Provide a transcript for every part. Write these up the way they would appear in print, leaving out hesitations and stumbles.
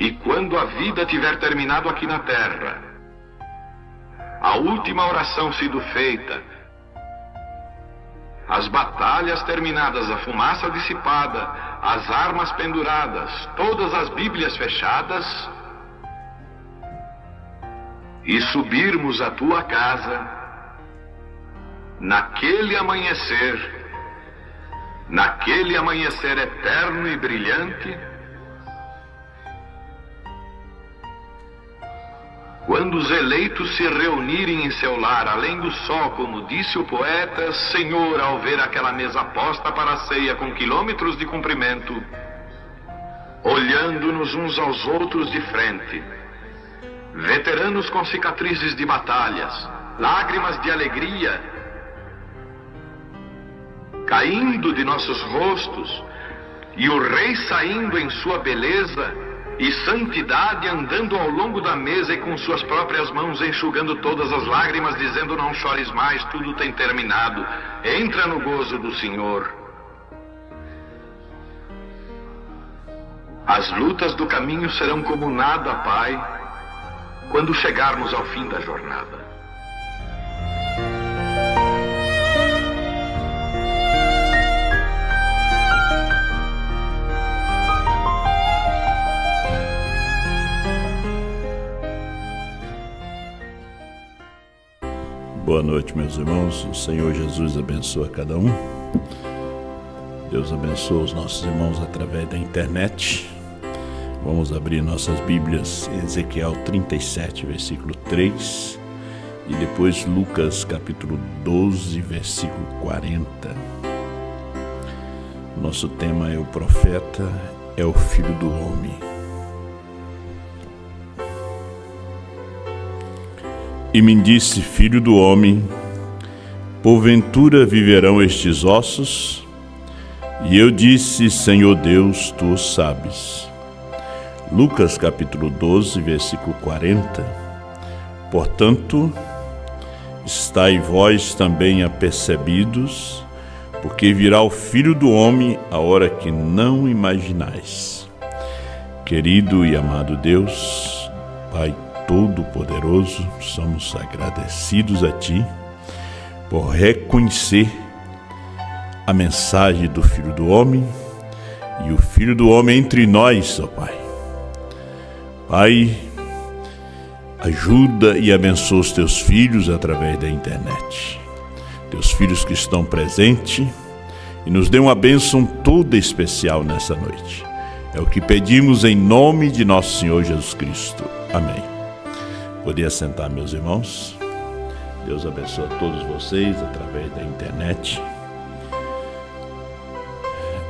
E quando a vida tiver terminado aqui na terra, a última oração sido feita, as batalhas terminadas, a fumaça dissipada, as armas penduradas, todas as Bíblias fechadas, e subirmos à tua casa, naquele amanhecer eterno e brilhante, quando os eleitos se reunirem em seu lar, além do sol, como disse o poeta, Senhor, ao ver aquela mesa posta para a ceia com quilômetros de comprimento, olhando-nos uns aos outros de frente, veteranos com cicatrizes de batalhas, lágrimas de alegria caindo de nossos rostos, e o rei saindo em sua beleza e santidade, andando ao longo da mesa e com suas próprias mãos enxugando todas as lágrimas, dizendo: não chores mais, tudo tem terminado, entra no gozo do Senhor. As lutas do caminho serão como nada, Pai, quando chegarmos ao fim da jornada. Boa noite, meus irmãos. O Senhor Jesus abençoa cada um. Deus abençoa os nossos irmãos através da internet. Vamos abrir nossas Bíblias em Ezequiel 37, versículo 3, e depois Lucas, capítulo 12, versículo 40. Nosso tema é: o profeta é o Filho do Homem. E me disse: Filho do homem, porventura viverão estes ossos? E eu disse: Senhor Deus, tu o sabes. Lucas capítulo 12, versículo 40. Portanto, estai vós também apercebidos, porque virá o Filho do homem a hora que não imaginais. Querido e amado Deus, Pai Todo-Poderoso, somos agradecidos a Ti por reconhecer a mensagem do Filho do Homem e o Filho do Homem entre nós, ó Pai. Pai, ajuda e abençoa os Teus filhos através da internet. Teus filhos que estão presentes, e nos dê uma bênção toda especial nessa noite. É o que pedimos em nome de nosso Senhor Jesus Cristo. Amém. Podia sentar, meus irmãos. Deus abençoe a todos vocês através da internet.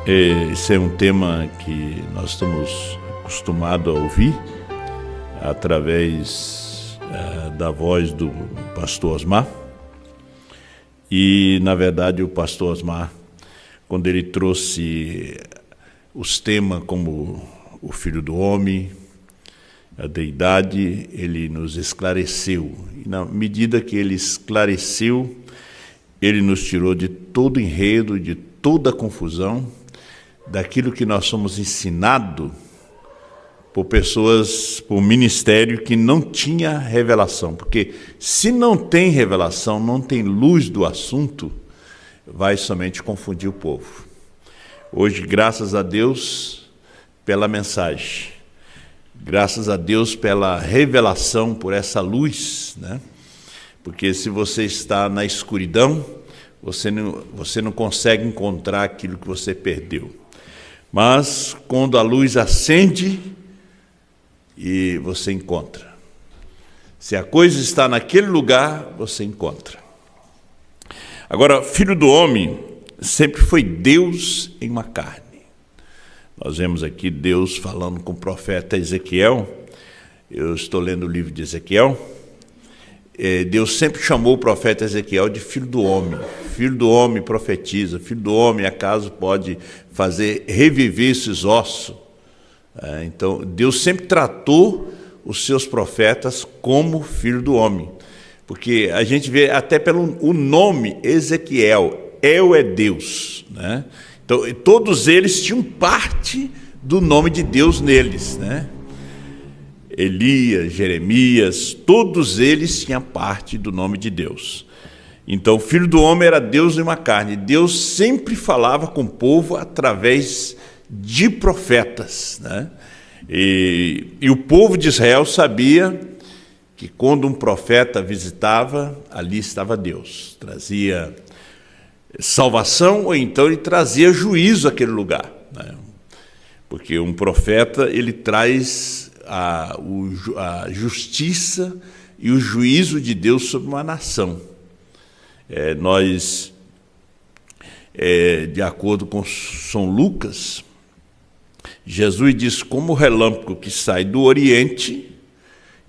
Esse é um tema que nós estamos acostumados a ouvir através da voz do pastor Osmar. E, na verdade, o pastor Osmar, quando ele trouxe os temas como o Filho do Homem, a deidade, ele nos esclareceu. E na medida que ele esclareceu, ele nos tirou de todo enredo, de toda confusão, daquilo que nós somos ensinados por pessoas, por ministério que não tinha revelação. Porque se não tem revelação, não tem luz do assunto, vai somente confundir o povo. Hoje, graças a Deus pela mensagem, graças a Deus pela revelação, por essa luz, né? Porque se você está na escuridão, você não consegue encontrar aquilo que você perdeu. Mas quando a luz acende, e você encontra. Se a coisa está naquele lugar, você encontra. Agora, Filho do Homem sempre foi Deus em uma carne. Nós vemos aqui Deus falando com o profeta Ezequiel. Eu estou lendo o livro de Ezequiel. Deus sempre chamou o profeta Ezequiel de Filho do Homem. Filho do Homem profetiza. Filho do Homem, acaso pode fazer reviver esses ossos? Então, Deus sempre tratou os seus profetas como Filho do Homem. Porque a gente vê até pelo o nome Ezequiel. El é Deus, né? Então, todos eles tinham parte do nome de Deus neles, né? Elias, Jeremias, todos eles tinham parte do nome de Deus. Então, o Filho do Homem era Deus em uma carne. Deus sempre falava com o povo através de profetas, né? E o povo de Israel sabia que quando um profeta visitava, ali estava Deus. Trazia salvação ou então ele trazia juízo àquele lugar, né? Porque um profeta, ele traz a justiça e o juízo de Deus sobre uma nação. De acordo com São Lucas, Jesus diz: como o relâmpago que sai do Oriente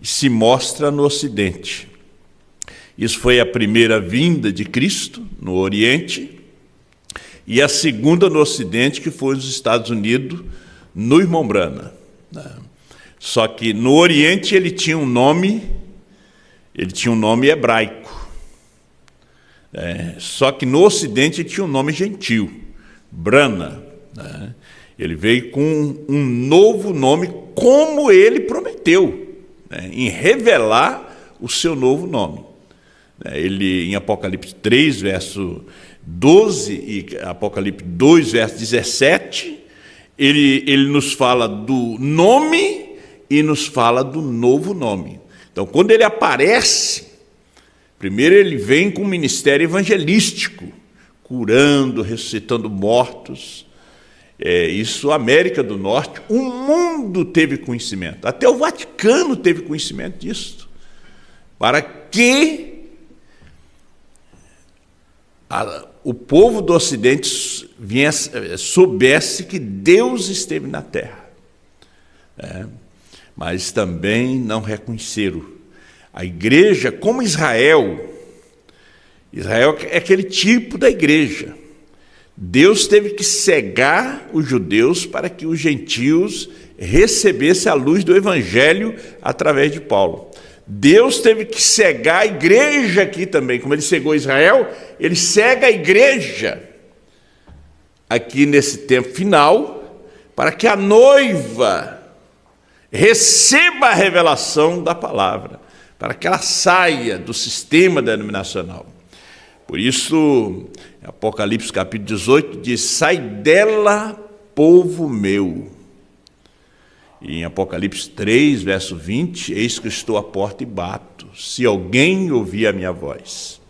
e se mostra no Ocidente. Isso foi a primeira vinda de Cristo no Oriente e a segunda no Ocidente, que foi nos Estados Unidos, no Irmão Branham. Só que no Oriente ele tinha um nome hebraico. Só que no Ocidente ele tinha um nome gentil, Branham. Ele veio com um novo nome, como ele prometeu, em revelar o seu novo nome. Ele, em Apocalipse 3, verso 12, e Apocalipse 2, verso 17, ele nos fala do nome e nos fala do novo nome. Então, quando ele aparece, primeiro ele vem com um ministério evangelístico, curando, ressuscitando mortos. Isso, a América do Norte, o mundo teve conhecimento, até o Vaticano teve conhecimento disso, para que o povo do Ocidente soubesse que Deus esteve na terra. Mas também não reconheceram. A igreja, como Israel é aquele tipo da igreja. Deus teve que cegar os judeus para que os gentios recebessem a luz do evangelho através de Paulo. Deus teve que cegar a igreja aqui também, como ele cegou Israel, ele cega a igreja aqui nesse tempo final, para que a noiva receba a revelação da palavra, para que ela saia do sistema denominacional. Por isso, Apocalipse capítulo 18 diz: sai dela, povo meu. E em Apocalipse 3, verso 20, eis que estou à porta e bato. Se alguém ouvir a minha voz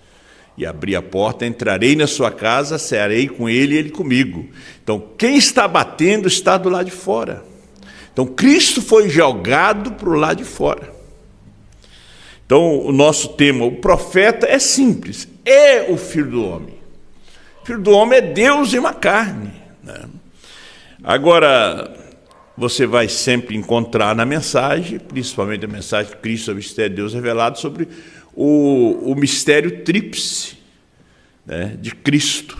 e abrir a porta, entrarei na sua casa, cearei com ele e ele comigo. Então, quem está batendo está do lado de fora. Então, Cristo foi jogado para o lado de fora. Então, o nosso tema, o profeta, é simples: é o Filho do Homem. O Filho do Homem é Deus em uma carne, né? Agora, você vai sempre encontrar na mensagem, principalmente a mensagem de Cristo, o mistério de Deus revelado, sobre o mistério tríplice, né, de Cristo.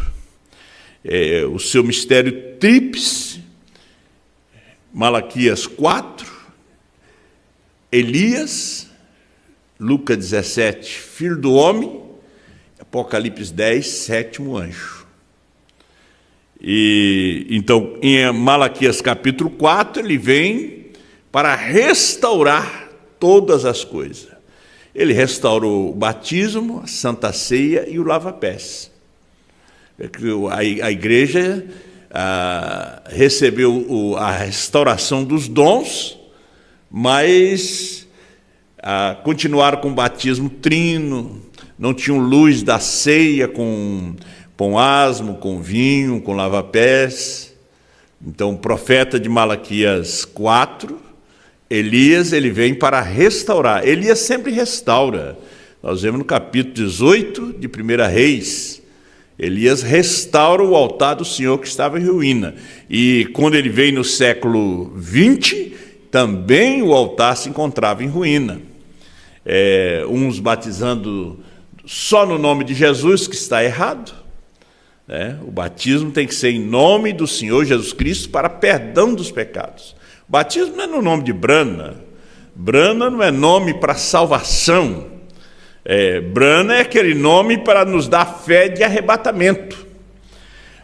O seu mistério tríplice, Malaquias 4, Elias, Lucas 17, Filho do Homem, Apocalipse 10, sétimo anjo. E então, em Malaquias capítulo 4, ele vem para restaurar todas as coisas. Ele restaurou o batismo, a Santa Ceia e o lava-pés. A igreja recebeu a restauração dos dons, mas continuaram com o batismo trino, não tinham luz da ceia com asmo, com vinho, com lava-pés. Então, o profeta de Malaquias 4, Elias, ele vem para restaurar. Elias sempre restaura. Nós vemos no capítulo 18 de 1 Reis, Elias restaura o altar do Senhor que estava em ruína. E quando ele veio no século 20, também o altar se encontrava em ruína. Uns batizando só no nome de Jesus, que está errado. O batismo tem que ser em nome do Senhor Jesus Cristo para perdão dos pecados. O batismo não é no nome de Branham. Branham não é nome para salvação. Branham é aquele nome para nos dar fé de arrebatamento.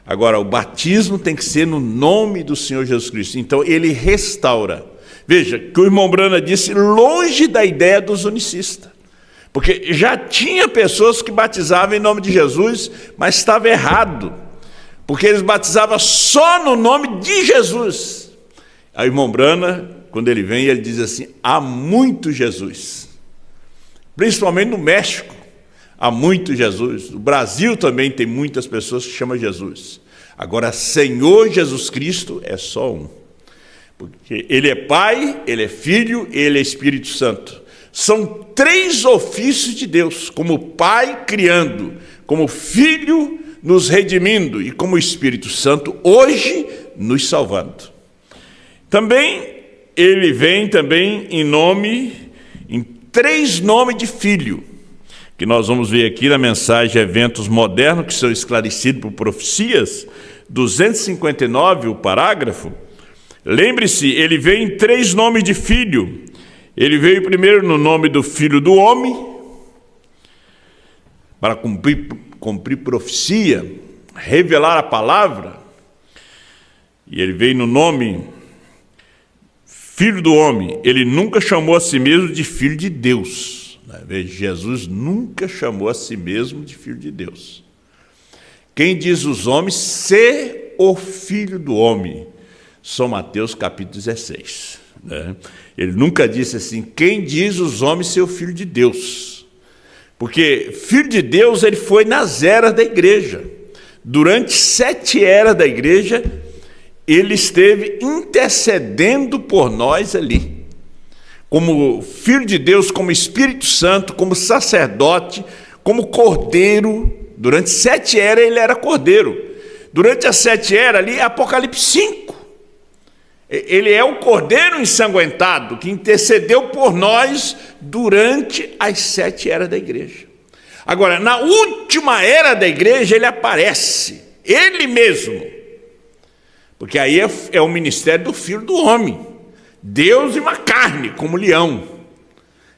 Agora, o batismo tem que ser no nome do Senhor Jesus Cristo. Então, ele restaura. Veja, que o irmão Brana disse, longe da ideia dos unicistas. Porque já tinha pessoas que batizavam em nome de Jesus, mas estava errado. Porque eles batizavam só no nome de Jesus. Aí o irmão Brana, quando ele vem, ele diz assim, há muito Jesus. Principalmente no México, há muito Jesus. No Brasil também tem muitas pessoas que chamam Jesus. Agora, Senhor Jesus Cristo é só um. Porque Ele é Pai, Ele é Filho, Ele é Espírito Santo. São 3 ofícios de Deus, como Pai criando, como Filho nos redimindo e como Espírito Santo hoje nos salvando. Também Ele vem também em 3 nomes de Filho, que nós vamos ver aqui na mensagem Eventos Modernos, que são esclarecidos por profecias, 259, o parágrafo. Lembre-se, ele veio em 3 nomes de Filho. Ele veio primeiro no nome do Filho do Homem, para cumprir profecia, revelar a palavra. E ele veio no nome Filho do Homem. Ele nunca chamou a si mesmo de Filho de Deus. Jesus nunca chamou a si mesmo de Filho de Deus. Quem diz os homens ser o Filho do Homem? São Mateus capítulo 16. Ele nunca disse assim, quem diz os homens ser o Filho de Deus? Porque Filho de Deus ele foi nas eras da igreja. Durante 7 eras da igreja, ele esteve intercedendo por nós ali. Como Filho de Deus, como Espírito Santo, como sacerdote, como cordeiro. Durante 7 eras ele era cordeiro. Durante as 7 eras ali, Apocalipse 5. Ele é o cordeiro ensanguentado que intercedeu por nós durante as 7 eras da igreja. Agora, na última era da igreja, ele aparece, ele mesmo. Porque aí é o ministério do Filho do Homem. Deus em uma carne, como leão.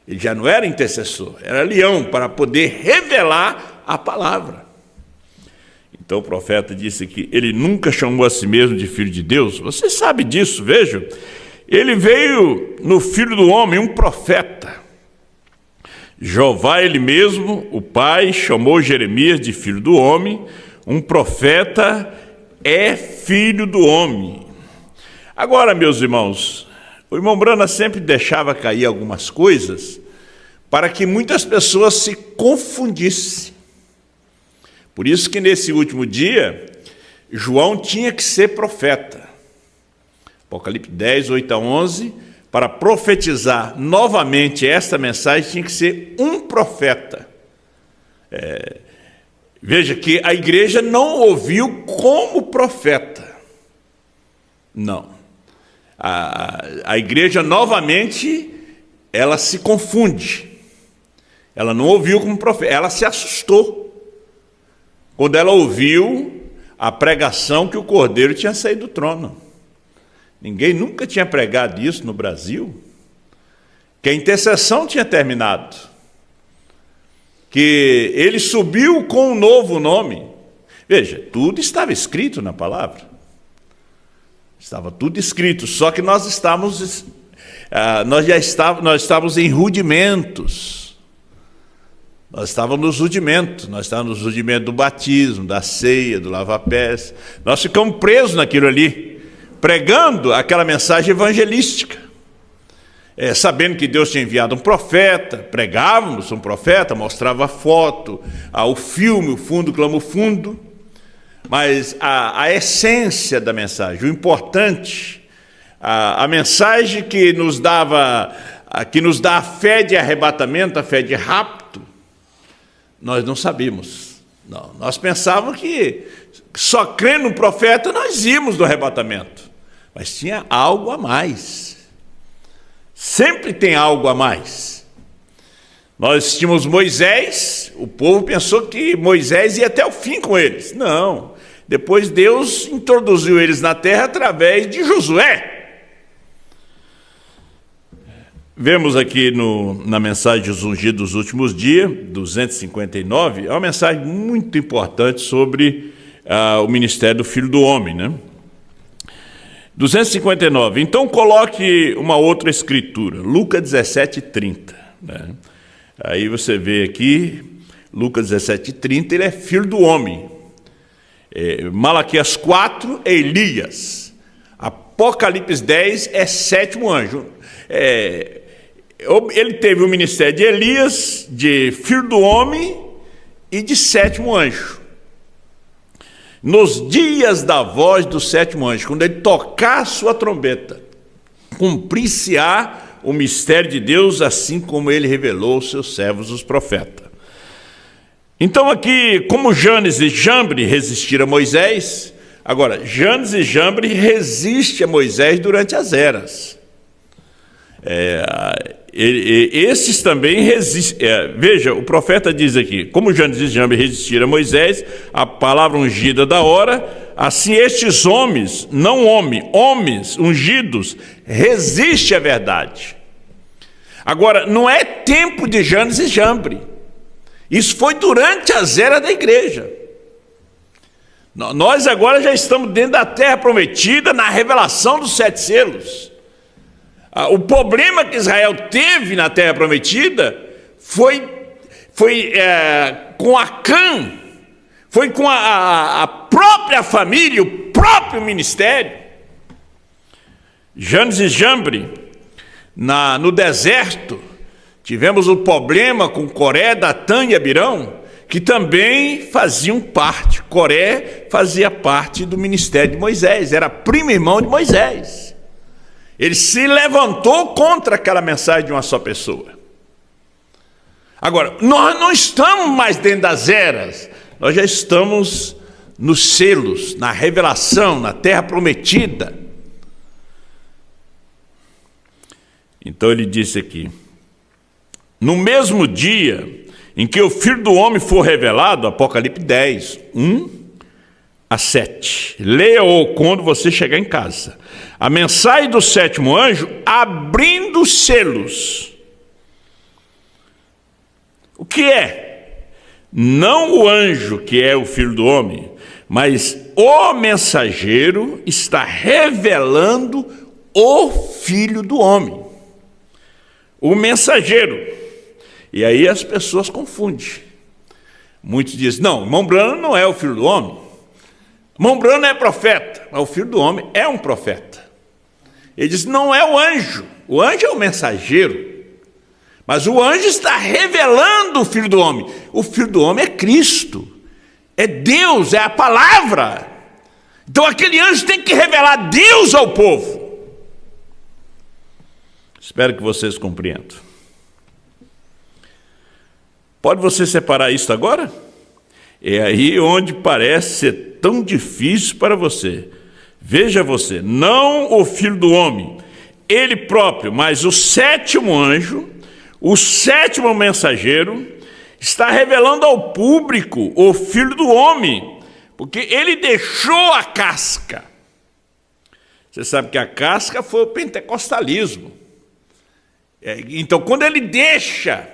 Ele já não era intercessor, era leão, para poder revelar a palavra. Então o profeta disse que ele nunca chamou a si mesmo de Filho de Deus. Você sabe disso, veja. Ele veio no Filho do Homem, um profeta. Jeová, ele mesmo, o Pai, chamou Jeremias de Filho do Homem. Um profeta é filho do homem. Agora, meus irmãos, o irmão Brana sempre deixava cair algumas coisas para que muitas pessoas se confundissem. Por isso que nesse último dia, João tinha que ser profeta. Apocalipse 10, 8 a 11, para profetizar novamente esta mensagem, tinha que ser um profeta. Veja que a igreja não ouviu como profeta. Não. A igreja novamente, ela se confunde. Ela não ouviu como profeta, ela se assustou quando ela ouviu a pregação que o Cordeiro tinha saído do trono. Ninguém nunca tinha pregado isso no Brasil, que a intercessão tinha terminado, que ele subiu com um novo nome. Veja, tudo estava escrito na palavra. Estava tudo escrito, só que nós estávamos em rudimentos. Nós estávamos nos rudimentos do batismo, da ceia, do lava-pés. Nós ficamos presos naquilo ali, pregando aquela mensagem evangelística. Sabendo que Deus tinha enviado um profeta, pregávamos um profeta, mostrava a foto, o filme, o fundo clama o fundo. Mas a essência da mensagem, o importante, a mensagem que nos dá a fé de arrebatamento, a fé de rapto, nós não sabíamos. Não, nós pensávamos que só crendo no profeta nós íamos no arrebatamento. Mas tinha algo a mais. Sempre tem algo a mais. Nós tínhamos Moisés, o povo pensou que Moisés ia até o fim com eles. Não. Depois Deus introduziu eles na terra através de Josué. Vemos aqui na mensagem dos ungidos dos últimos dias, 259, é uma mensagem muito importante sobre o ministério do Filho do Homem, né? 259. Então coloque uma outra escritura, Lucas 17:30. Né? Aí você vê aqui, Lucas 17:30, ele é filho do homem. Malaquias 4 é Elias. Apocalipse 10 é sétimo anjo. Ele teve o ministério de Elias, de filho do homem e de sétimo anjo. Nos dias da voz do sétimo anjo, quando ele tocar a sua trombeta, cumprir-se-á o mistério de Deus, assim como ele revelou aos seus servos, os profetas. Então aqui, como Janes e Jambre resistiram a Moisés, agora, Janes e Jambre resistem a Moisés durante as eras. Esses também resistem. Veja, o profeta diz aqui, como Janes e Jambre resistiram a Moisés, a palavra ungida da hora, assim estes homens, não homens ungidos, resistem à verdade. Agora, não é tempo de Janes e Jambre. Isso foi durante as eras da igreja. Nós agora já estamos dentro da terra prometida, na revelação dos 7 selos. O problema que Israel teve na terra prometida foi com Acã, foi com a própria família, o próprio ministério. Janes e Jambre, no deserto, tivemos o problema com Coré, Datã e Abirão, que também faziam parte. Coré fazia parte do ministério de Moisés, era primo irmão de Moisés. Ele se levantou contra aquela mensagem de uma só pessoa. Agora, nós não estamos mais dentro das eras, nós já estamos nos selos, na revelação, na terra prometida. Então ele disse aqui, no mesmo dia em que o Filho do Homem for revelado, Apocalipse 10, 1-7. Leia-o quando você chegar em casa. A mensagem do sétimo anjo abrindo os selos. O que é? Não o anjo que é o Filho do Homem, mas o mensageiro está revelando o Filho do Homem. O mensageiro. E aí as pessoas confundem. Muitos dizem, não, irmão Branham não é o Filho do Homem. Irmão Branham é profeta, mas o Filho do Homem é um profeta. Ele diz, não é o anjo é o mensageiro, mas o anjo está revelando o Filho do Homem. O Filho do Homem é Cristo, é Deus, é a palavra. Então aquele anjo tem que revelar Deus ao povo. Espero que vocês compreendam. Pode você separar isso agora? É aí onde parece ser tão difícil para você. Veja você, não o Filho do Homem, ele próprio, mas o sétimo anjo, o sétimo mensageiro, está revelando ao público o Filho do Homem, porque ele deixou a casca. Você sabe que a casca foi o pentecostalismo. Então, quando ele deixa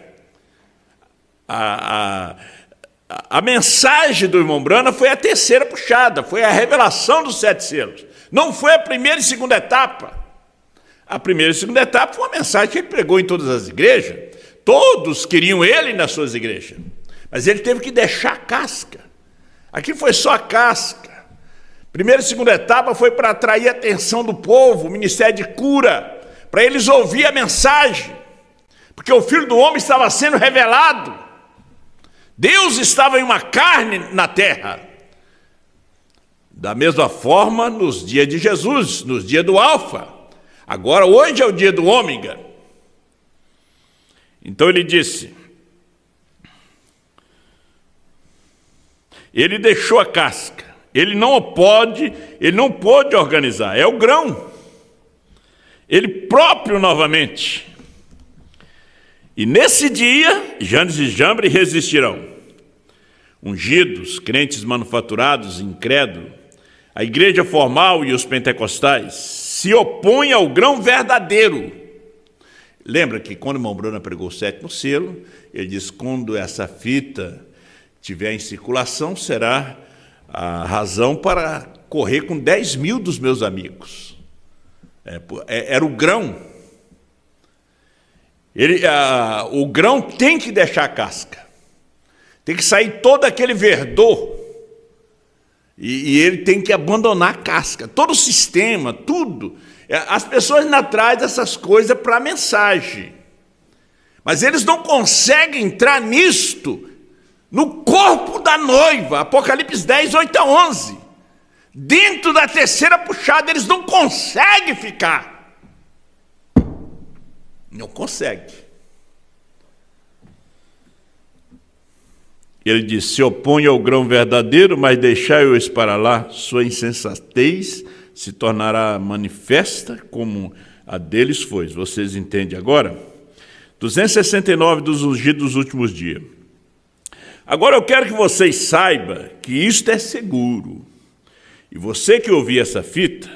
a mensagem do irmão Branham, foi a terceira puxada, foi a revelação dos 7 selos. Não foi a primeira e segunda etapa. A primeira e segunda etapa foi uma mensagem que ele pregou em todas as igrejas. Todos queriam ele nas suas igrejas. Mas ele teve que deixar a casca. Aqui foi só a casca. Primeira e segunda etapa foi para atrair a atenção do povo, o ministério de cura, para eles ouvir a mensagem. Porque o Filho do Homem estava sendo revelado. Deus estava em uma carne na terra. Da mesma forma, nos dias de Jesus, nos dias do Alfa. Agora, hoje é o dia do Ômega. Então ele disse, ele deixou a casca, ele não pôde organizar, é o grão. Ele próprio novamente. E nesse dia, Janes e Jambre resistirão. Ungidos, crentes manufaturados, incrédulos, a igreja formal e os pentecostais se opõem ao grão verdadeiro. Lembra que quando o irmão Branham pregou o 7º selo, ele diz, quando essa fita estiver em circulação, será a razão para correr com 10.000 dos meus amigos. Era o grão. O grão tem que deixar a casca. Tem que sair todo aquele verdor. E ele tem que abandonar a casca. Todo o sistema, tudo. As pessoas ainda trazem essas coisas para a mensagem. Mas eles não conseguem entrar nisto, no corpo da noiva. Apocalipse 10, 8 a 11. Dentro da terceira puxada, eles não conseguem ficar. Não conseguem. Ele diz: se opõe ao grão verdadeiro, mas deixai-os para lá, sua insensatez se tornará manifesta como a deles foi. Vocês entendem agora? 269 dos ungidos dos últimos dias. Agora eu quero que vocês saibam que isto é seguro. E você que ouviu essa fita,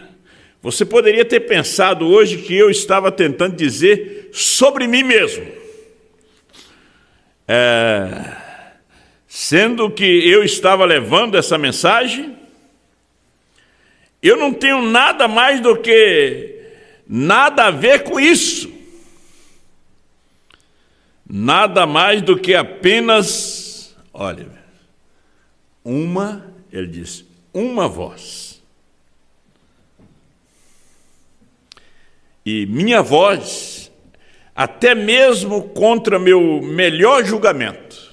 você poderia ter pensado hoje que eu estava tentando dizer sobre mim mesmo. Sendo que eu estava levando essa mensagem, eu não tenho nada mais do que nada a ver com isso. Nada mais do que apenas, olha, ele diz, uma voz. E minha voz, até mesmo contra meu melhor julgamento.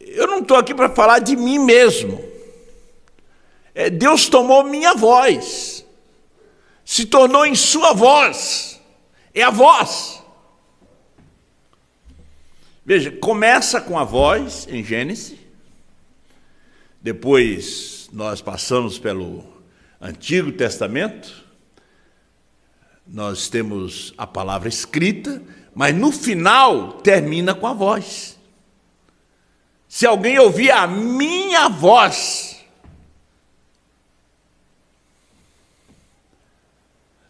Eu não estou aqui para falar de mim mesmo. Deus tomou minha voz, se tornou em sua voz. É a voz. Veja, começa com a voz em Gênesis. Depois nós passamos pelo Antigo Testamento. Nós temos a palavra escrita, mas no final termina com a voz. Se alguém ouvir a minha voz,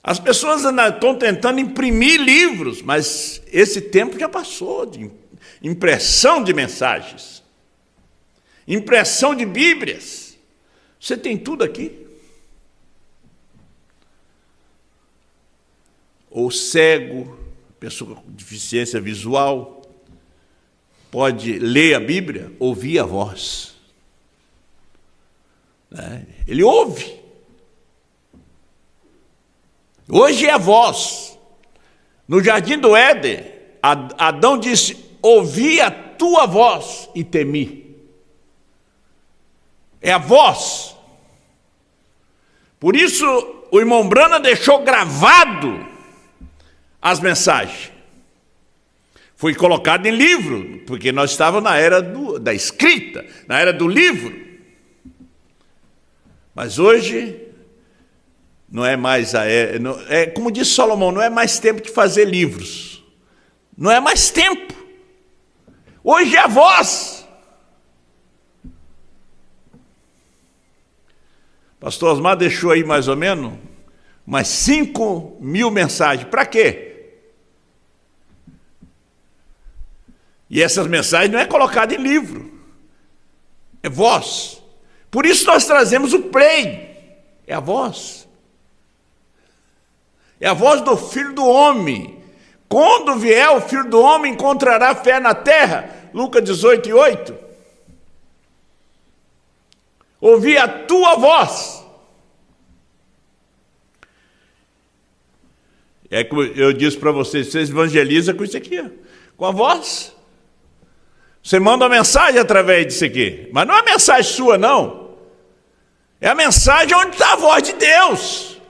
as pessoas ainda estão tentando imprimir livros, mas esse tempo já passou de impressão de mensagens, impressão de Bíblias. Você tem tudo aqui. Ou cego, pessoa com deficiência visual, pode ler a Bíblia, ouvir a voz. Ele ouve. Hoje é a voz. No jardim do Éden, Adão disse: ouvi a tua voz e temi. É a voz. Por isso, o irmão Branham deixou gravado as mensagens. Foi colocado em livro, porque nós estávamos na era da escrita, na era do livro. Mas hoje não é mais como disse Salomão, não é mais tempo de fazer livros. Não é mais tempo. Hoje é a voz. Pastor Osmar deixou aí mais ou menos umas 5.000 mensagens. Para quê? E essas mensagens não é colocada em livro. É voz. Por isso nós trazemos o play. É a voz. É a voz do Filho do Homem. Quando vier o Filho do Homem, encontrará fé na terra. Lucas 18, 8. Ouvi a tua voz. É como eu disse para vocês, vocês evangelizam com isso aqui, com a voz. Você manda uma mensagem através disso aqui, mas não é a mensagem sua, não. É a mensagem onde está a voz de Deus.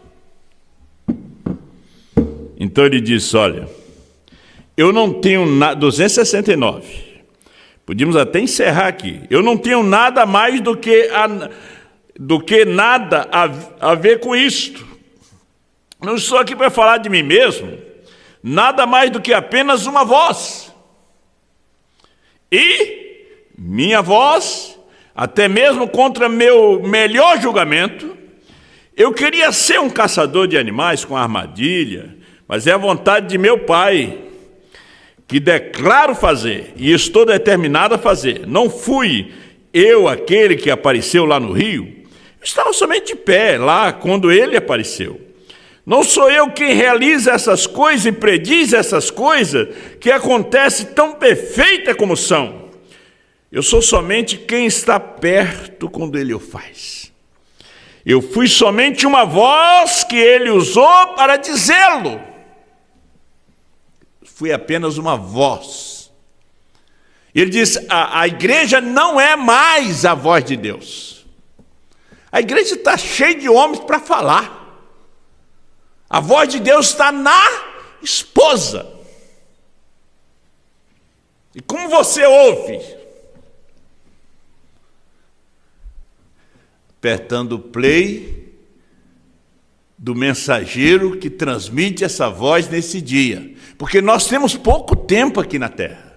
Então ele disse, olha, eu não tenho nada, 269, podíamos até encerrar aqui, eu não tenho nada mais do que nada a ver com isto. Não estou aqui para falar de mim mesmo, nada mais do que apenas uma voz. E minha voz, até mesmo contra meu melhor julgamento, eu queria ser um caçador de animais com armadilha, mas é a vontade de meu Pai, que declaro fazer, e estou determinado a fazer. Não fui eu aquele que apareceu lá no rio, eu estava somente de pé lá quando ele apareceu. Não sou eu quem realiza essas coisas e prediz essas coisas que acontecem tão perfeitas como são. Eu sou somente quem está perto quando ele o faz. Eu fui somente uma voz que ele usou para dizê-lo. Fui apenas uma voz. Ele diz, a igreja não é mais a voz de Deus. A igreja está cheia de homens para falar. A voz de Deus está na esposa. E como você ouve? Apertando o play do mensageiro que transmite essa voz nesse dia. Porque nós temos pouco tempo aqui na terra.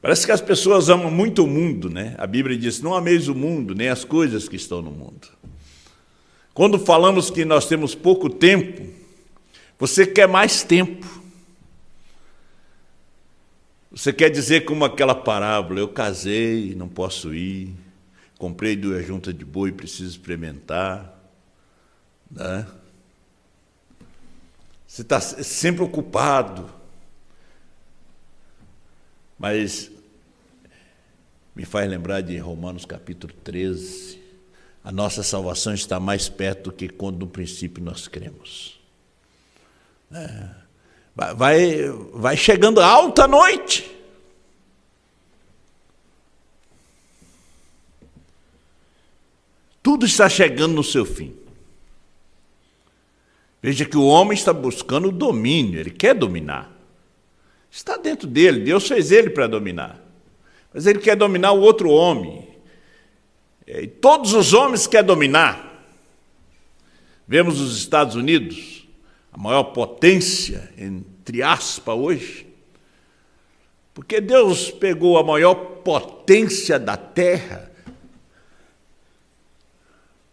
Parece que as pessoas amam muito o mundo, né? A Bíblia diz, não ameis o mundo, nem as coisas que estão no mundo. Quando falamos que nós temos pouco tempo, você quer mais tempo. Você quer dizer como aquela parábola, eu casei, não posso ir, comprei 2 juntas de boi, preciso experimentar. Né? Você está sempre ocupado. Mas me faz lembrar de Romanos capítulo 13. A nossa salvação está mais perto do que quando no princípio nós cremos. Vai chegando alta noite. Tudo está chegando no seu fim. Veja que o homem está buscando o domínio, ele quer dominar. Está dentro dele, Deus fez ele para dominar. Mas ele quer dominar o outro homem. E todos os homens querem dominar. Vemos os Estados Unidos, a maior potência, entre aspas, hoje. Porque Deus pegou a maior potência da terra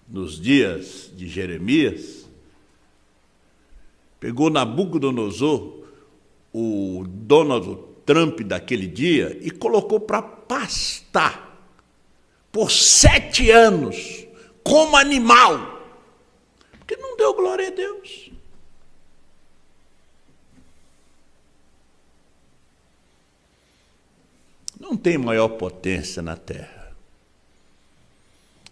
nos dias de Jeremias, pegou Nabucodonosor, o Donald Trump daquele dia, e colocou para pastar por 7 anos, como animal, porque não deu glória a Deus. Não tem maior potência na terra.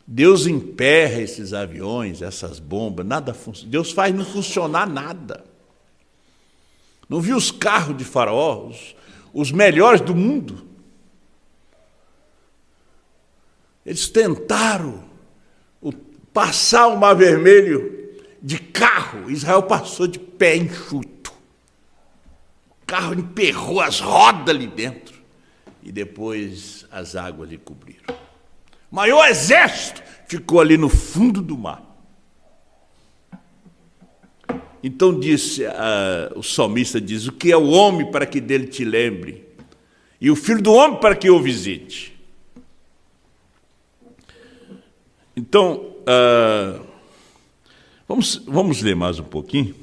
Deus emperra esses aviões, essas bombas, nada funciona. Deus faz não funcionar nada. Não viu os carros de Faraó, os melhores do mundo? Eles tentaram passar o Mar Vermelho de carro. Israel passou de pé enxuto. O carro emperrou as rodas ali dentro. E depois as águas lhe cobriram. O maior exército ficou ali no fundo do mar. Então disse, o salmista diz, o que é o homem para que dele te lembre? E o filho do homem para que o visite? Então, vamos ler mais um pouquinho.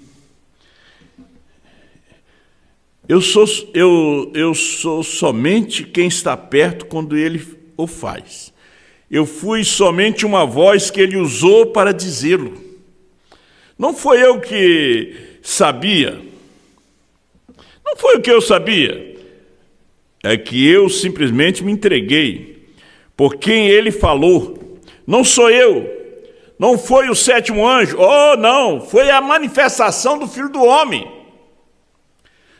Eu sou somente quem está perto quando ele o faz. Eu fui somente uma voz que ele usou para dizê-lo. Não foi eu que sabia. Não foi o que eu sabia. É que eu simplesmente me entreguei por quem ele falou. Não sou eu. Não foi o 7º anjo. Oh, não. Foi a manifestação do Filho do Homem.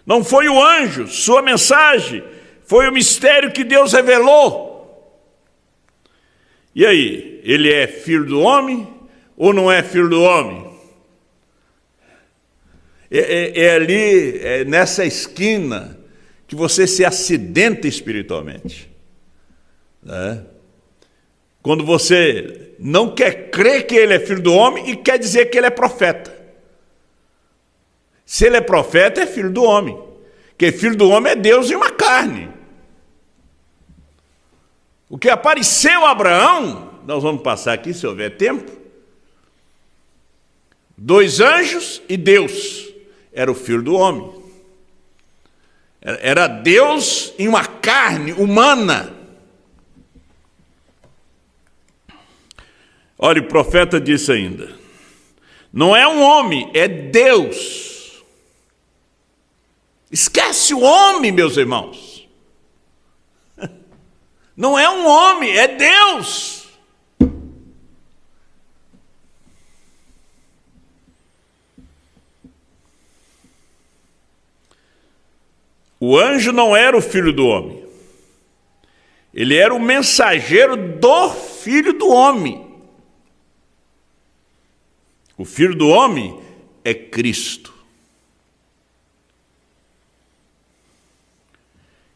Não foi o anjo, sua mensagem. Foi o mistério que Deus revelou. E aí? Ele é filho do homem ou não é filho do homem? É ali, nessa esquina, que você se acidenta espiritualmente. Né? Quando você não quer crer que ele é filho do homem e quer dizer que ele é profeta. Se ele é profeta, é filho do homem. Porque filho do homem é Deus em uma carne. O que apareceu a Abraão, nós vamos passar aqui se houver tempo, 2 anjos e Deus. Era o filho do homem. Era Deus em uma carne humana. Olha, o profeta disse ainda, Não é um homem, é Deus. Esquece o homem, meus irmãos. Não é um homem, é Deus. O anjo não era o filho do homem. Ele era o mensageiro do filho do homem. O filho do homem é Cristo.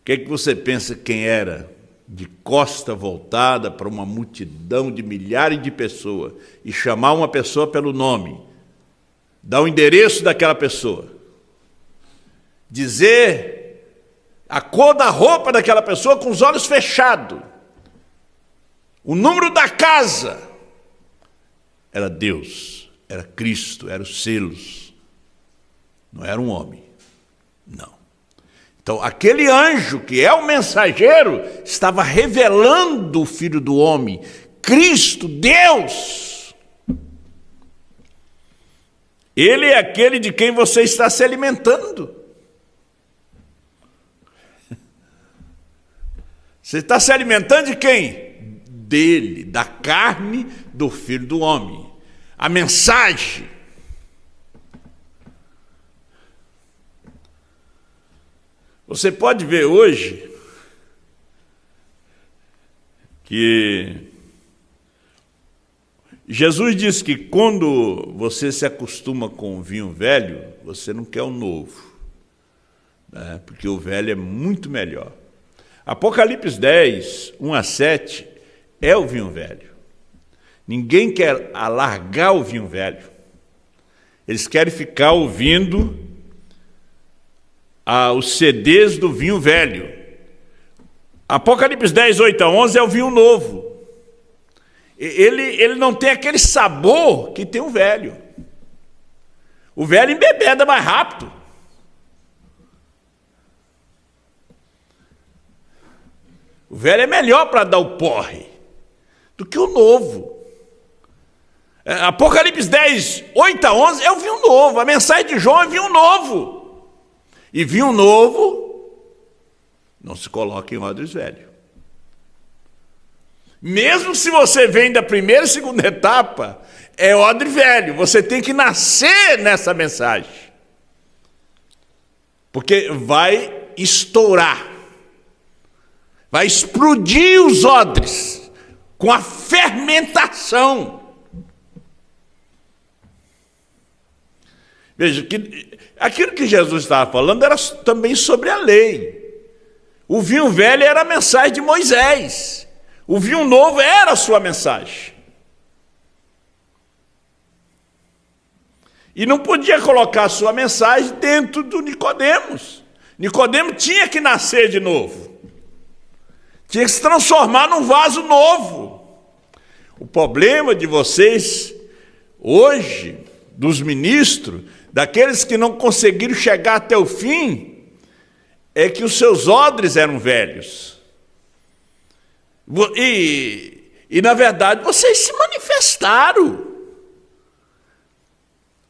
O que é que você pensa quem era de costa voltada para uma multidão de milhares de pessoas e chamar uma pessoa pelo nome, dar o endereço daquela pessoa, dizer a cor da roupa daquela pessoa com os olhos fechados, o número da casa? Era Deus, era Cristo, eram os selos. Não era um homem, não. Então, aquele anjo que é o mensageiro estava revelando o Filho do Homem, Cristo, Deus. Ele é aquele de quem você está se alimentando. Você está se alimentando de quem? Dele, da carne do Filho do Homem. A mensagem. Você pode ver hoje que Jesus disse que quando você se acostuma com o vinho velho, você não quer o novo, né? Porque o velho é muito melhor. Apocalipse 10, 1 a 7, é o vinho velho. Ninguém quer alargar o vinho velho. Eles querem ficar ouvindo os CDs do vinho velho. Apocalipse 10, 8 a 11 é o vinho novo. Ele não tem aquele sabor que tem o velho. O velho embebeda mais rápido. O velho é melhor para dar o porre do que o novo. Apocalipse 10, 8 a 11 é o vinho novo. A mensagem de João é vinho novo. E vinho novo não se coloca em odres velhos. Mesmo se você vem da primeira e segunda etapa, é odre velho. Você tem que nascer nessa mensagem. Porque vai estourar. Vai explodir os odres com a fermentação. Veja, que aquilo que Jesus estava falando era também sobre a lei. O vinho velho era a mensagem de Moisés. O vinho novo era a sua mensagem. E não podia colocar a sua mensagem dentro do Nicodemos. Nicodemos tinha que nascer de novo. Tinha que se transformar num vaso novo. O problema de vocês hoje, dos ministros, daqueles que não conseguiram chegar até o fim, é que os seus odres eram velhos. E na verdade, vocês se manifestaram.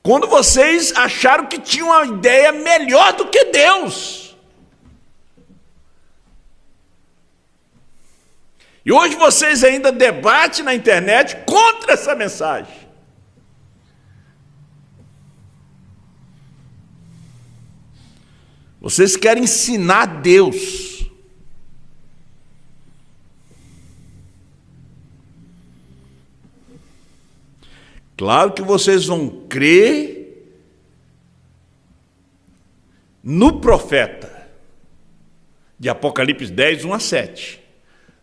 Quando vocês acharam que tinham uma ideia melhor do que Deus. E hoje vocês ainda debatem na internet contra essa mensagem. Vocês querem ensinar Deus. Claro que vocês vão crer no profeta de Apocalipse 10, 1 a 7.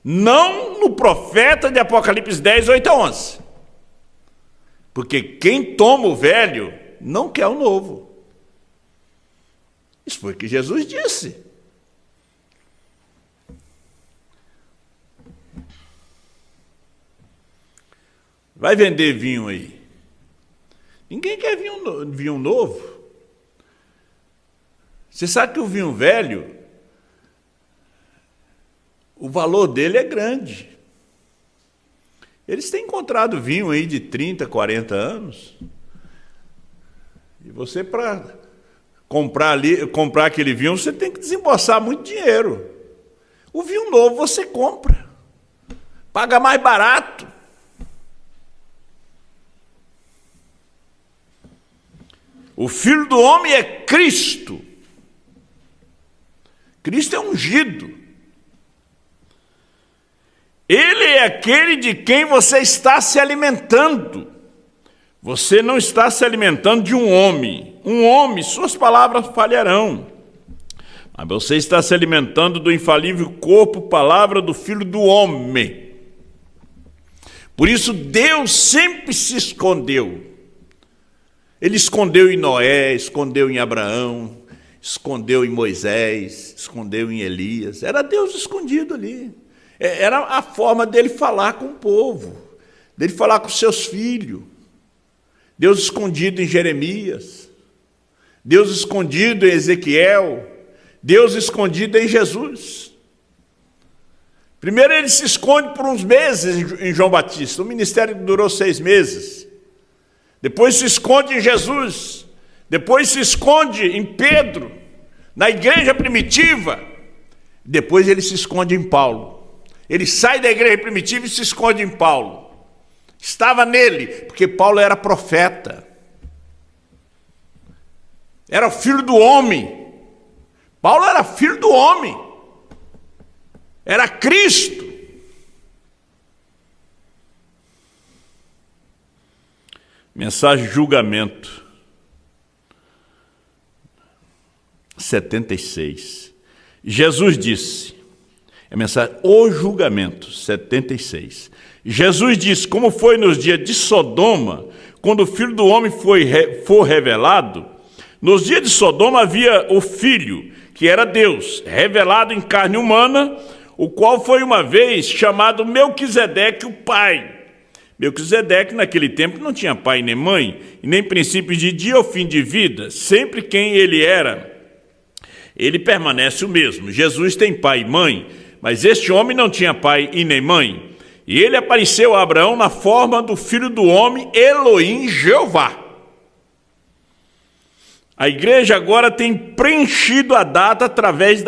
Não no profeta de Apocalipse 10, 8 a 11. Porque quem toma o velho não quer o novo. Isso foi o que Jesus disse. Vai vender vinho aí. Ninguém quer vinho novo. Você sabe que o vinho velho, o valor dele é grande. Eles têm encontrado vinho aí de 30, 40 anos E você, para comprar aquele vinho, você tem que desembolsar muito dinheiro. O vinho novo você compra, paga mais barato. O Filho do Homem é Cristo. Cristo é ungido. Ele é aquele de quem você está se alimentando. Você não está se alimentando de um homem. Um homem, suas palavras falharão. Mas você está se alimentando do infalível corpo, palavra do Filho do Homem. Por isso Deus sempre se escondeu. Ele escondeu em Noé, escondeu em Abraão, escondeu em Moisés, escondeu em Elias. Era Deus escondido ali. Era a forma dele falar com o povo, dele falar com seus filhos. Deus escondido em Jeremias, Deus escondido em Ezequiel, Deus escondido em Jesus. Primeiro ele se esconde por uns meses em João Batista, o ministério durou 6 meses. Depois se esconde em Jesus, depois se esconde em Pedro, na igreja primitiva, depois ele se esconde em Paulo. Ele sai da igreja primitiva e se esconde em Paulo. Estava nele, porque Paulo era profeta. Era o filho do homem. Paulo era filho do homem. Era Cristo. Mensagem de julgamento. 76. Jesus disse, a mensagem, o julgamento, 76. Jesus disse, como foi nos dias de Sodoma, quando o Filho do Homem for revelado, nos dias de Sodoma havia o Filho, que era Deus, revelado em carne humana, o qual foi uma vez chamado Melquisedeque, o pai. Melquisedeque, naquele tempo, não tinha pai nem mãe, e nem princípio de dia ou fim de vida. Sempre quem ele era, ele permanece o mesmo. Jesus tem pai e mãe, mas este homem não tinha pai e nem mãe. E ele apareceu a Abraão na forma do Filho do Homem, Elohim, Jeová. A igreja agora tem preenchido a data através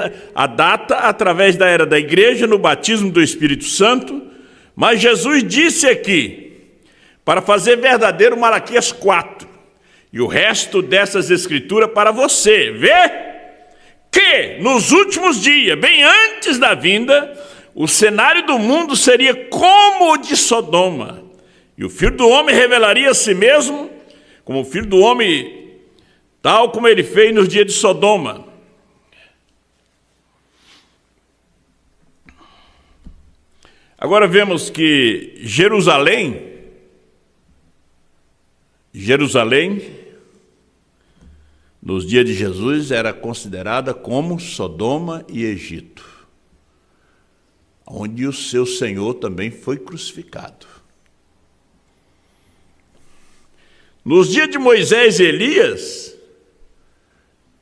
da era da igreja, no batismo do Espírito Santo. Mas Jesus disse aqui, para fazer verdadeiro Malaquias 4, e o resto dessas escrituras para você ver que nos últimos dias, bem antes da vinda, o cenário do mundo seria como o de Sodoma, e o Filho do Homem revelaria a si mesmo como o Filho do Homem, tal como ele fez nos dias de Sodoma. Agora vemos que Jerusalém, nos dias de Jesus, era considerada como Sodoma e Egito, onde o seu Senhor também foi crucificado. Nos dias de Moisés e Elias,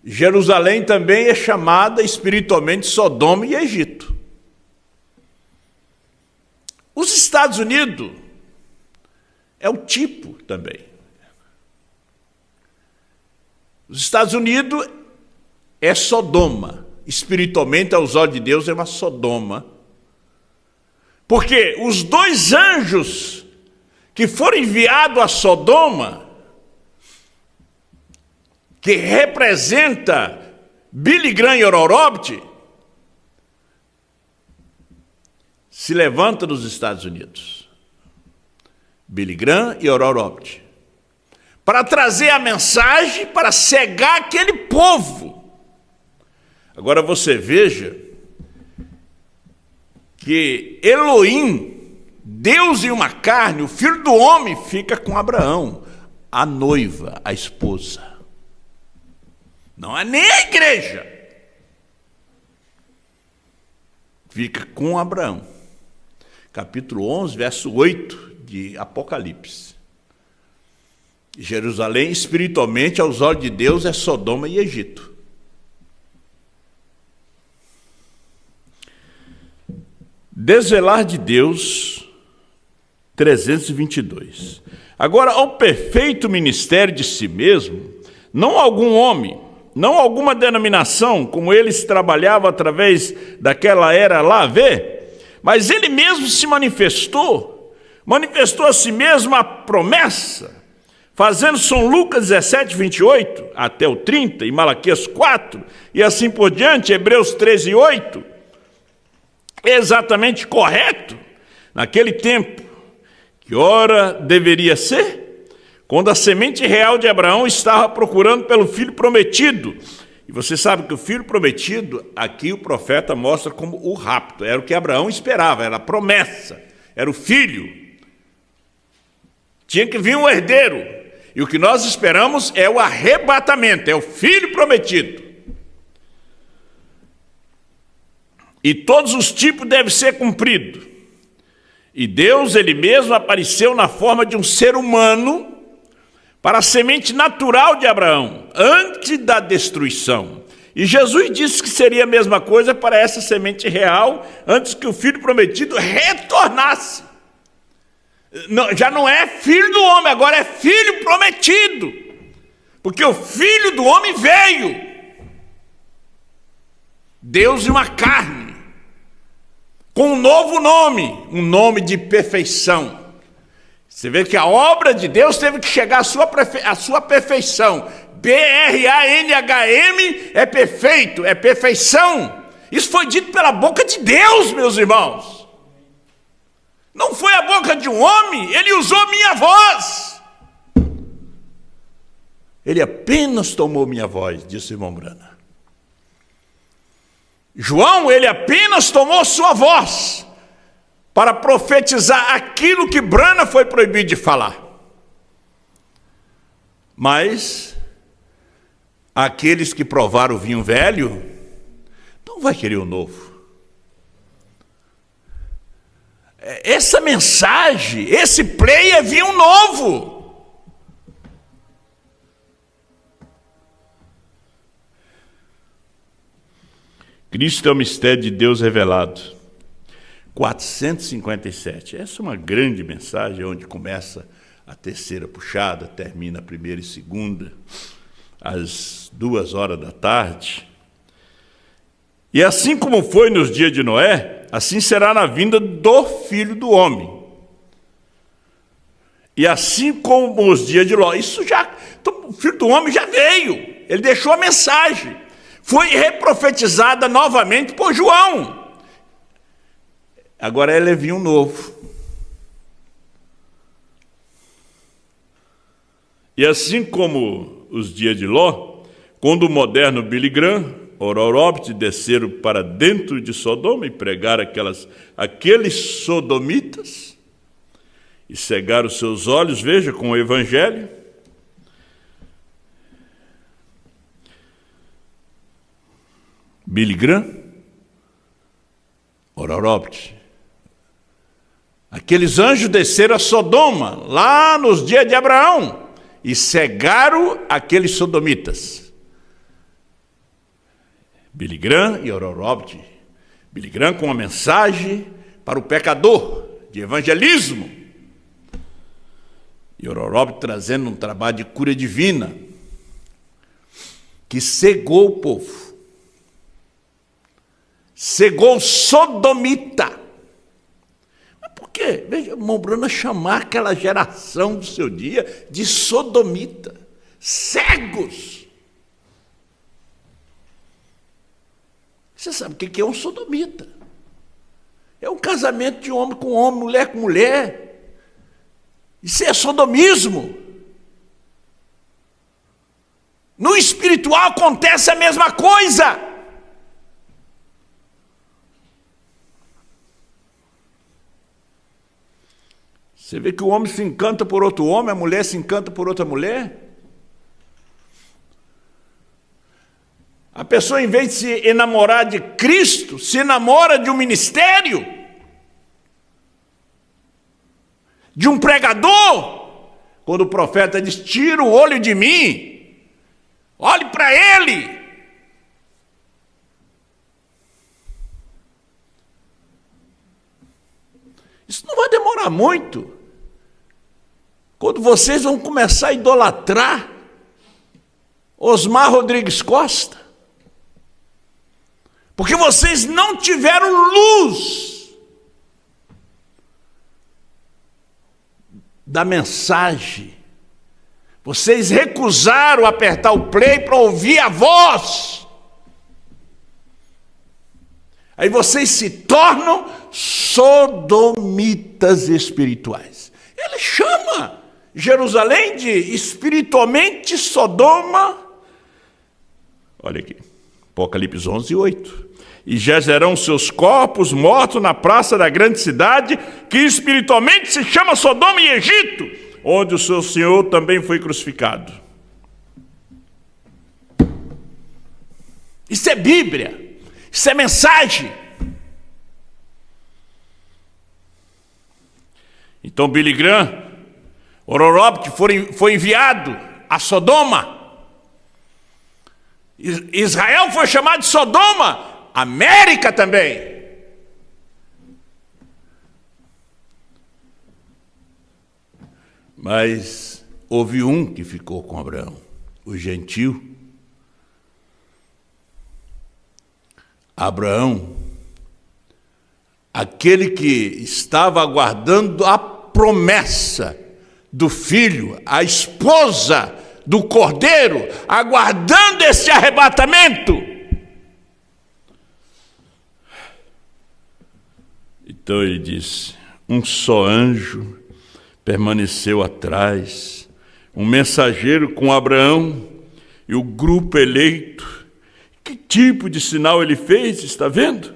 Jerusalém também é chamada espiritualmente Sodoma e Egito. Os Estados Unidos é o tipo também. Os Estados Unidos é Sodoma. Espiritualmente, aos olhos de Deus, é uma Sodoma. Porque os 2 anjos que foram enviados a Sodoma, que representa Billy Graham e Ororobit, se levanta nos Estados Unidos. Billy Graham e Ororobit, para trazer a mensagem, para cegar aquele povo. Agora você veja que Elohim, Deus em uma carne, o Filho do Homem, fica com Abraão, a noiva, a esposa. Não é nem a igreja. Fica com Abraão. Capítulo 11, verso 8 de Apocalipse. Jerusalém, espiritualmente, aos olhos de Deus, é Sodoma e Egito. Desvelar de Deus, 322. Agora, ao perfeito ministério de si mesmo, não algum homem, não alguma denominação, como eles trabalhavam através daquela era lá, mas ele mesmo se manifestou a si mesmo a promessa, fazendo São Lucas 17, 28 até o 30, e Malaquias 4, e assim por diante, Hebreus 13, 8, exatamente correto, naquele tempo, que ora deveria ser, quando a semente real de Abraão estava procurando pelo filho prometido. E você sabe que o filho prometido, aqui o profeta mostra como o rapto, era o que Abraão esperava, era a promessa, era o filho. Tinha que vir um herdeiro, e o que nós esperamos é o arrebatamento, é o filho prometido. E todos os tipos devem ser cumpridos. E Deus, Ele mesmo, apareceu na forma de um ser humano para a semente natural de Abraão, antes da destruição. E Jesus disse que seria a mesma coisa para essa semente real, antes que o filho prometido retornasse. Não, já não é filho do homem, agora é filho prometido. Porque o filho do homem veio. Deus em uma carne, com um novo nome, um nome de perfeição. Você vê que a obra de Deus teve que chegar à sua perfeição. B-R-A-N-H-M é perfeito, é perfeição. Isso foi dito pela boca de Deus, meus irmãos. Não foi a boca de um homem, ele usou minha voz. Ele apenas tomou minha voz, disse o irmão Brana. João, ele apenas tomou sua voz para profetizar aquilo que Brana foi proibido de falar. Mas aqueles que provaram o vinho velho não vai querer o novo. Essa mensagem, esse play é vinho novo. Cristo é o mistério de Deus revelado. 457. Essa é uma grande mensagem, onde começa a terceira puxada, termina a primeira e segunda, às 14h. E assim como foi nos dias de Noé, assim será na vinda do Filho do Homem. E assim como os dias de Ló, então, o Filho do Homem já veio, ele deixou a mensagem, foi reprofetizada novamente por João. Agora ele é vinho novo. E assim como os dias de Ló, quando o moderno Billy Graham, Ororobit, desceram para dentro de Sodoma e pregaram aqueles sodomitas e cegaram seus olhos, veja, com o evangelho. Billy Graham, Ororobit. Aqueles anjos desceram a Sodoma, lá nos dias de Abraão, e cegaram aqueles sodomitas. Billy Graham e Ororobit. Billy Graham com uma mensagem para o pecador, de evangelismo. E Ororobit trazendo um trabalho de cura divina, que cegou o povo. Cegou o sodomita. Mas por quê? Veja, irmão Bruna chamar aquela geração do seu dia de sodomita. Cegos. Você sabe o que é um sodomita? É um casamento de homem com homem, mulher com mulher. Isso é sodomismo. No espiritual acontece a mesma coisa. Você vê que o homem se encanta por outro homem, a mulher se encanta por outra mulher. A pessoa, em vez de se enamorar de Cristo, se enamora de um ministério, de um pregador. Quando o profeta diz, tira o olho de mim, olhe para ele. Isso não vai demorar muito. Quando vocês vão começar a idolatrar Osmar Rodrigues Costa, porque vocês não tiveram luz da mensagem. Vocês recusaram apertar o play para ouvir a voz. Aí vocês se tornam sodomitas espirituais. Ele chama Jerusalém de espiritualmente Sodoma. Olha aqui, Apocalipse 11:8. E jazerão seus corpos mortos na praça da grande cidade, que espiritualmente se chama Sodoma e Egito, onde o seu Senhor também foi crucificado. Isso é Bíblia, isso é mensagem. Então Billy Graham, Oral Roberts foi enviado a Sodoma. Israel foi chamado de Sodoma, América também. Mas houve um que ficou com Abraão, o gentio. Abraão, aquele que estava aguardando a promessa do filho, a esposa do cordeiro, aguardando esse arrebatamento. Então ele disse: um só anjo permaneceu atrás, um mensageiro com Abraão e o grupo eleito. Que tipo de sinal ele fez, está vendo?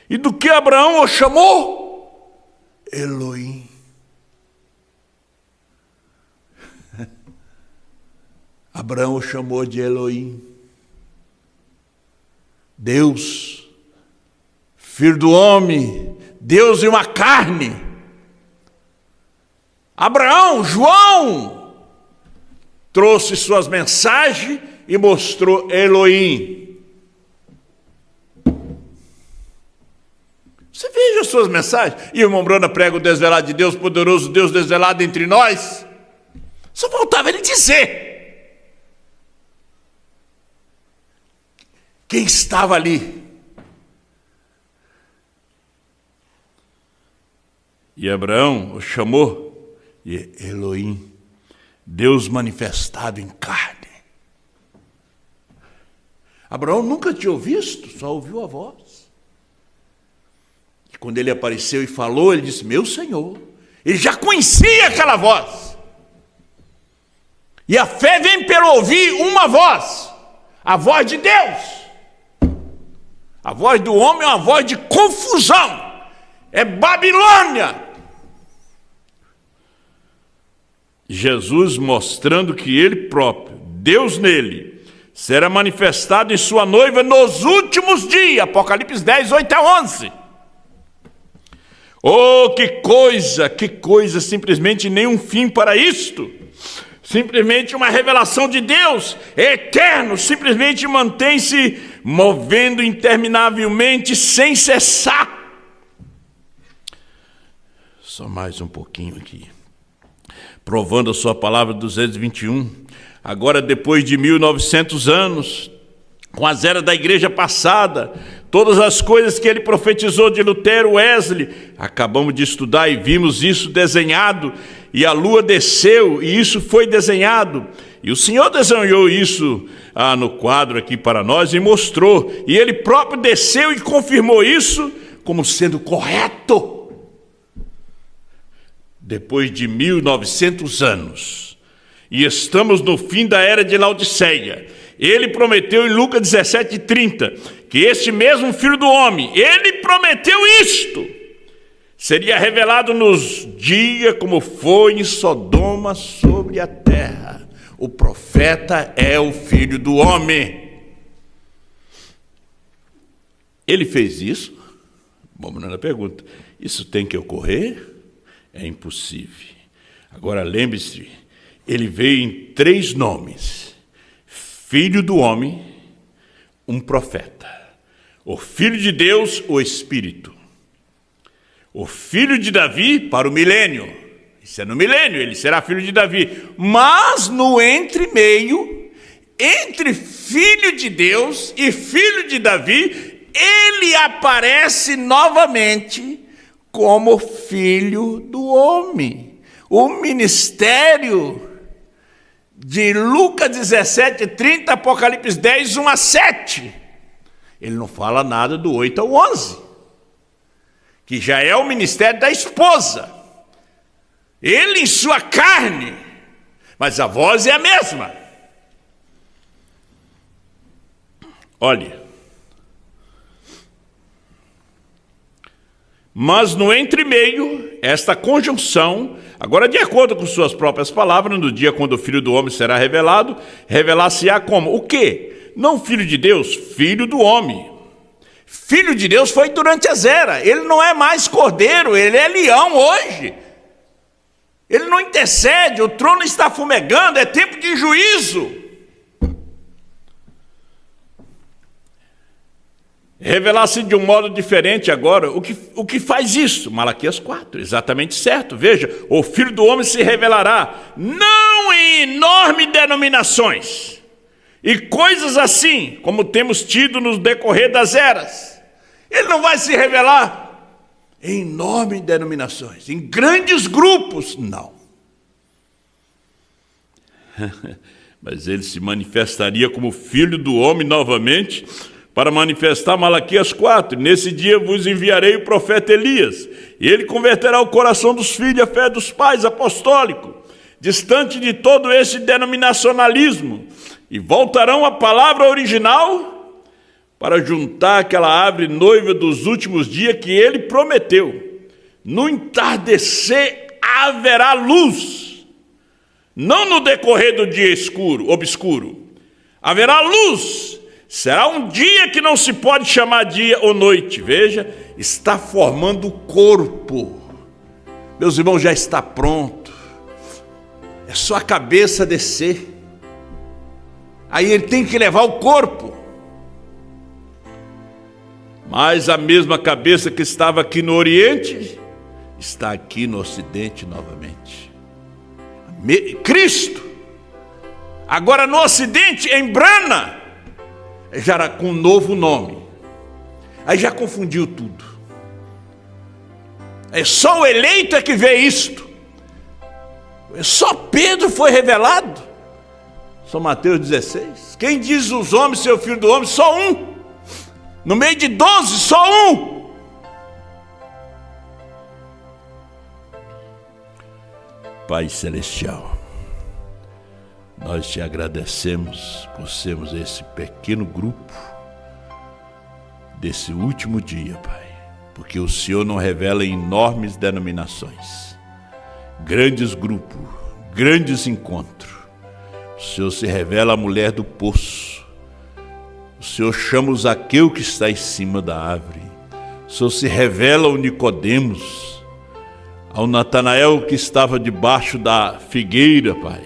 E do que Abraão o chamou? Elohim. Abraão o chamou de Elohim. Deus, filho do homem, Deus em uma carne. Abraão, João, trouxe suas mensagens e mostrou Elohim. Você veja as suas mensagens. E o irmão Brana prega o desvelado de Deus, poderoso Deus desvelado entre nós. Só faltava ele dizer. Quem estava ali? E Abraão o chamou de Elohim, Deus manifestado em carne. Abraão nunca tinha visto, só ouviu a voz. E quando ele apareceu e falou, ele disse: meu Senhor. Ele já conhecia aquela voz. E a fé vem pelo ouvir uma voz, a voz de Deus. A voz do homem é uma voz de confusão, é Babilônia. Jesus mostrando que ele próprio, Deus nele, será manifestado em sua noiva nos últimos dias. Apocalipse 10, 8 a 11. Oh, que coisa, simplesmente nenhum fim para isto. Simplesmente uma revelação de Deus, é eterno, simplesmente mantém-se movendo interminavelmente, sem cessar. Só mais um pouquinho aqui. Provando a sua palavra 221. Agora, depois de 1900 anos, com as eras da igreja passada, todas as coisas que ele profetizou de Lutero, Wesley, acabamos de estudar e vimos isso desenhado. E a lua desceu, e isso foi desenhado. E o Senhor desenhou isso no quadro aqui para nós e mostrou. E Ele próprio desceu e confirmou isso como sendo correto. Depois de 1900 anos, e estamos no fim da era de Laodiceia, Ele prometeu em Lucas 17:30, que este mesmo Filho do Homem, Ele prometeu isto, seria revelado nos dias como foi em Sodoma sobre a terra. O profeta é o Filho do Homem. Ele fez isso? Vamos na pergunta. Isso tem que ocorrer? É impossível. Agora lembre-se, ele veio em 3 nomes: Filho do Homem, um profeta, o Filho de Deus, o Espírito, o filho de Davi para o milênio. Isso é no milênio, ele será filho de Davi. Mas no entremeio, entre filho de Deus e filho de Davi, ele aparece novamente como filho do homem. O ministério de Lucas 17:30, Apocalipse 10, 1 a 7. Ele não fala nada do 8 ao 11, que já é o ministério da esposa. Ele em sua carne, mas a voz é a mesma. Olhe, mas no entremeio, esta conjunção, agora de acordo com suas próprias palavras, no dia quando o Filho do Homem será revelado, revelar-se-á como? O quê? Não filho de Deus, filho do homem. Filho de Deus foi durante as eras. Ele não é mais cordeiro, ele é leão hoje. Ele não intercede, o trono está fumegando, é tempo de juízo. Revelar-se de um modo diferente agora. O que faz isso? Malaquias 4, exatamente certo. Veja, o Filho do Homem se revelará, não em enormes denominações, e coisas assim, como temos tido no decorrer das eras. Ele não vai se revelar em enormes denominações, em grandes grupos, não. Mas ele se manifestaria como Filho do Homem novamente, para manifestar Malaquias 4. Nesse dia vos enviarei o profeta Elias, e ele converterá o coração dos filhos à fé dos pais apostólicos, distante de todo esse denominacionalismo, e voltarão à palavra original para juntar aquela árvore noiva dos últimos dias que ele prometeu. No entardecer haverá luz, não no decorrer do dia obscuro. Haverá luz. Será um dia que não se pode chamar dia ou noite. Veja, está formando o corpo. Meus irmãos, já está pronto. É só a cabeça descer. Aí ele tem que levar o corpo. Mas a mesma cabeça que estava aqui no Oriente, está aqui no Ocidente novamente. Cristo. Agora no Ocidente, em Brana, já era com um novo nome. Aí já confundiu tudo. É só o eleito é que vê isto. Só Pedro foi revelado. São Mateus 16. Quem diz os homens ser o Filho do Homem? Só um. No meio de 12, só um. Pai Celestial, nós te agradecemos por sermos esse pequeno grupo desse último dia, Pai, porque o Senhor não revela enormes denominações, grandes grupos, grandes encontros. O Senhor se revela a mulher do poço. O Senhor chama o Zaqueu que está em cima da árvore. O Senhor se revela ao Nicodemos, ao Natanael que estava debaixo da figueira, Pai.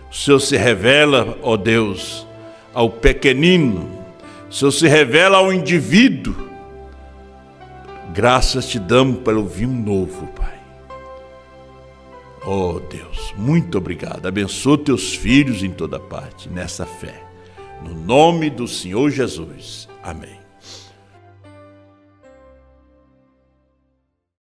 O Senhor se revela, ó Deus, ao pequenino. O Senhor se revela ao indivíduo. Graças te damos pelo vinho novo, Pai. Ó Deus, muito obrigado. Abençoa teus filhos em toda parte, nessa fé. No nome do Senhor Jesus. Amém.